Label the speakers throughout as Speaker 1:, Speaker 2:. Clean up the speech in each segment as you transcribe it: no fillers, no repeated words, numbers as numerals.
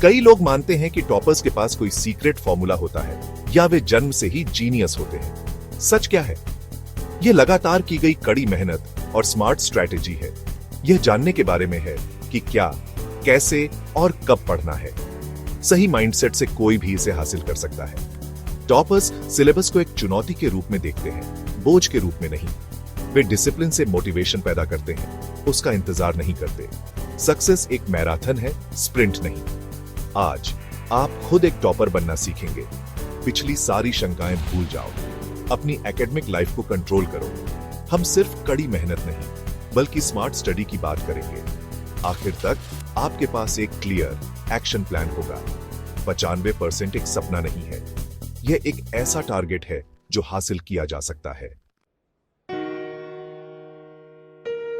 Speaker 1: कई लोग मानते हैं कि टॉपर्स के पास कोई सीक्रेट फॉर्मूला होता है या वे जन्म से ही जीनियस होते हैं। सच क्या है? यह लगातार की गई कड़ी मेहनत और स्मार्ट स्ट्रैटेजी है। यह जानने के बारे में है कि क्या, कैसे और कब पढ़ना है। सही माइंडसेट से कोई भी इसे हासिल कर सकता है। टॉपर्स सिलेबस को एक चुनौती के रूप में देखते हैं, बोझ के रूप में नहीं। वे डिसिप्लिन से मोटिवेशन पैदा करते हैं, उसका इंतजार नहीं करते। सक्सेस एक मैराथन है, स्प्रिंट नहीं। आज आप खुद एक टॉपर बनना सीखेंगे। पिछली सारी शंकाएं भूल जाओ, अपनी एकेडमिक लाइफ को कंट्रोल करो। हम सिर्फ कड़ी मेहनत नहीं बल्कि स्मार्ट स्टडी की बात करेंगे। आखिर तक आपके पास एक क्लियर एक्शन प्लान होगा। 95% एक सपना नहीं है, यह एक ऐसा टारगेट है जो हासिल किया जा सकता है।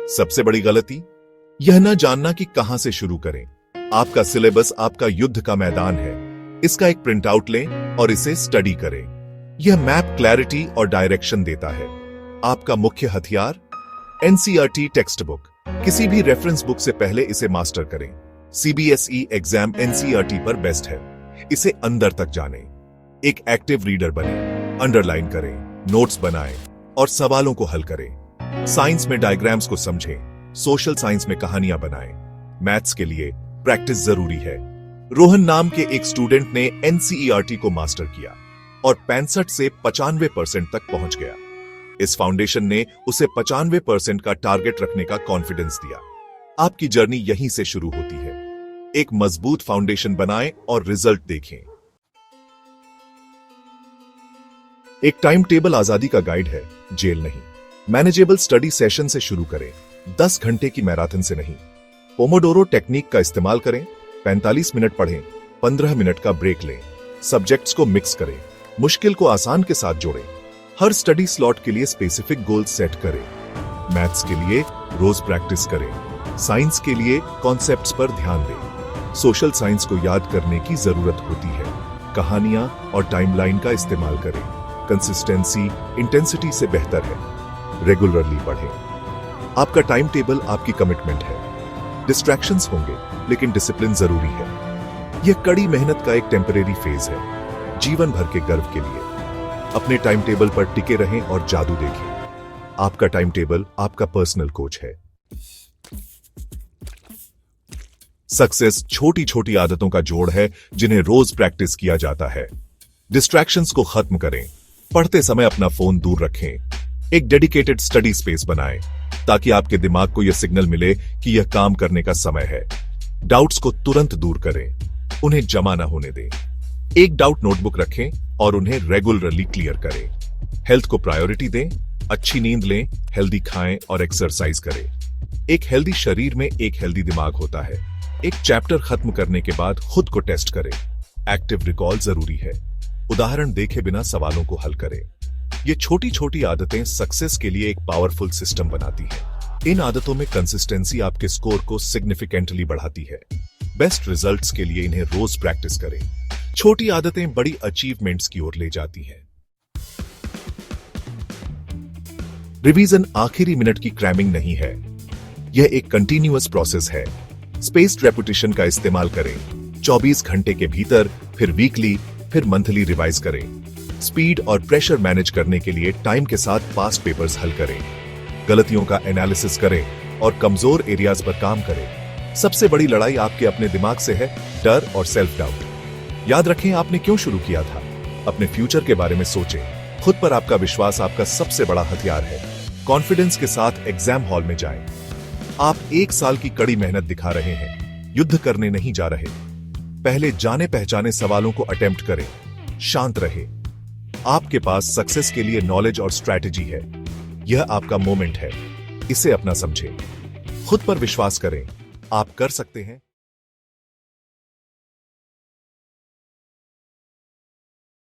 Speaker 1: सबसे बड़ी गलती यह न जानना कि कहां से शुरू करें। आपका सिलेबस आपका युद्ध का मैदान है। इसका एक प्रिंट आउट लें और इसे स्टडी करें। यह मैप क्लैरिटी और डायरेक्शन देता है। आपका मुख्य हथियार एनसीईआरटी टेक्स्ट बुक। किसी भी रेफरेंस बुक से पहले इसे मास्टर करें। सीबीएसई एग्जाम एनसीईआरटी पर बेस्ट है। इसे अंदर तक जानें। एक एक्टिव रीडर बने, अंडरलाइन करें, नोट्स बनाएं और सवालों को हल करें। साइंस में डायग्राम्स को समझें, सोशल साइंस में कहानियां बनाएं। मैथ्स के लिए प्रैक्टिस जरूरी है। रोहन नाम के एक स्टूडेंट ने एनसीईआरटी को मास्टर किया और 65 से 95% तक पहुंच गया। इस फाउंडेशन ने उसे 95% का टारगेट रखने का कॉन्फिडेंस दिया। आपकी जर्नी यहीं से शुरू होती है। एक मजबूत फाउंडेशन बनाएं और रिजल्ट देखें। एक टाइम टेबल आजादी का गाइड है, जेल नहीं। मैनेजेबल स्टडी सेशन से शुरू करें, 10 घंटे की मैराथन से नहीं। पोमोडोरो टेक्निक का इस्तेमाल करें, 45 मिनट पढ़ें, 15 मिनट का ब्रेक लें। सब्जेक्ट्स को मिक्स करें, मुश्किल को आसान के साथ जोड़ें। हर स्टडी स्लॉट के लिए स्पेसिफिक गोल सेट करें। मैथ्स के लिए रोज प्रैक्टिस करें, साइंस के लिए कॉन्सेप्ट्स पर ध्यान दें। सोशल साइंस को याद करने की जरूरत होती है। कहानियां और टाइमलाइन का इस्तेमाल करें। कंसिस्टेंसी इंटेंसिटी से बेहतर है। रेगुलरली पढ़ें। आपका टाइम टेबल आपकी कमिटमेंट है। डिस्ट्रैक्शंस होंगे, लेकिन डिसिप्लिन जरूरी है। यह कड़ी मेहनत का एक टेम्परेरी फेज है, जीवन भर के गर्व के लिए। अपने टाइम टेबल पर टिके रहें और जादू देखें। आपका टाइम टेबल आपका पर्सनल कोच है। सक्सेस छोटी छोटी आदतों का जोड़ है जिन्हें रोज प्रैक्टिस किया जाता है। डिस्ट्रैक्शंस को खत्म करें। पढ़ते समय अपना फोन दूर रखें। एक डेडिकेटेड स्टडी स्पेस बनाएं ताकि आपके दिमाग को यह सिग्नल मिले कि यह काम करने का समय है। डाउट्स को तुरंत दूर करें, उन्हें जमा न होने दें। एक डाउट नोटबुक रखें और उन्हें रेगुलरली क्लियर करें। हेल्थ को प्रायोरिटी दें, अच्छी नींद लें, हेल्दी खाएं और एक्सरसाइज करें। एक हेल्दी शरीर में एक हेल्दी दिमाग होता है। एक चैप्टर खत्म करने के बाद खुद को टेस्ट करें। एक्टिव रिकॉल जरूरी है। उदाहरण देखे बिना सवालों को हल करें। ये छोटी छोटी आदतें सक्सेस के लिए एक पावरफुल सिस्टम बनाती हैं। इन आदतों में कंसिस्टेंसी आपके स्कोर को सिग्निफिकेंटली बढ़ाती है। बेस्ट रिजल्ट्स के लिए इन्हें रोज प्रैक्टिस करें। छोटी आदतें बड़ी अचीवमेंट्स की ओर ले जाती हैं। रिवीजन आखिरी मिनट की क्रैमिंग नहीं है, यह एक कंटिन्यूअस प्रोसेस है। स्पेस्ड रेपिटेशन का इस्तेमाल करें। 24 घंटे के भीतर, फिर वीकली, फिर मंथली रिवाइज करें। स्पीड और प्रेशर मैनेज करने के लिए टाइम के साथ पास्ट पेपर्स हल करें। गलतियों का एनालिसिस करें और कमजोर एरियाज पर काम करें। सबसे बड़ी लड़ाई आपके अपने दिमाग से है, डर और सेल्फ डाउट। याद रखें आपने क्यों शुरू किया था। अपने फ्यूचर के बारे में सोचें। खुद पर आपका विश्वास आपका सबसे बड़ा हथियार है। कॉन्फिडेंस के साथ एग्जाम हॉल में जाएं। आप 1 साल की कड़ी मेहनत दिखा रहे हैं, युद्ध करने नहीं जा रहे। पहले जाने पहचाने सवालों को अटेम्प्ट करें। शांत रहे। आपके पास सक्सेस के लिए नॉलेज और स्ट्रैटेजी है। यह आपका मोमेंट है, इसे अपना समझें। खुद पर विश्वास करें, आप कर सकते हैं।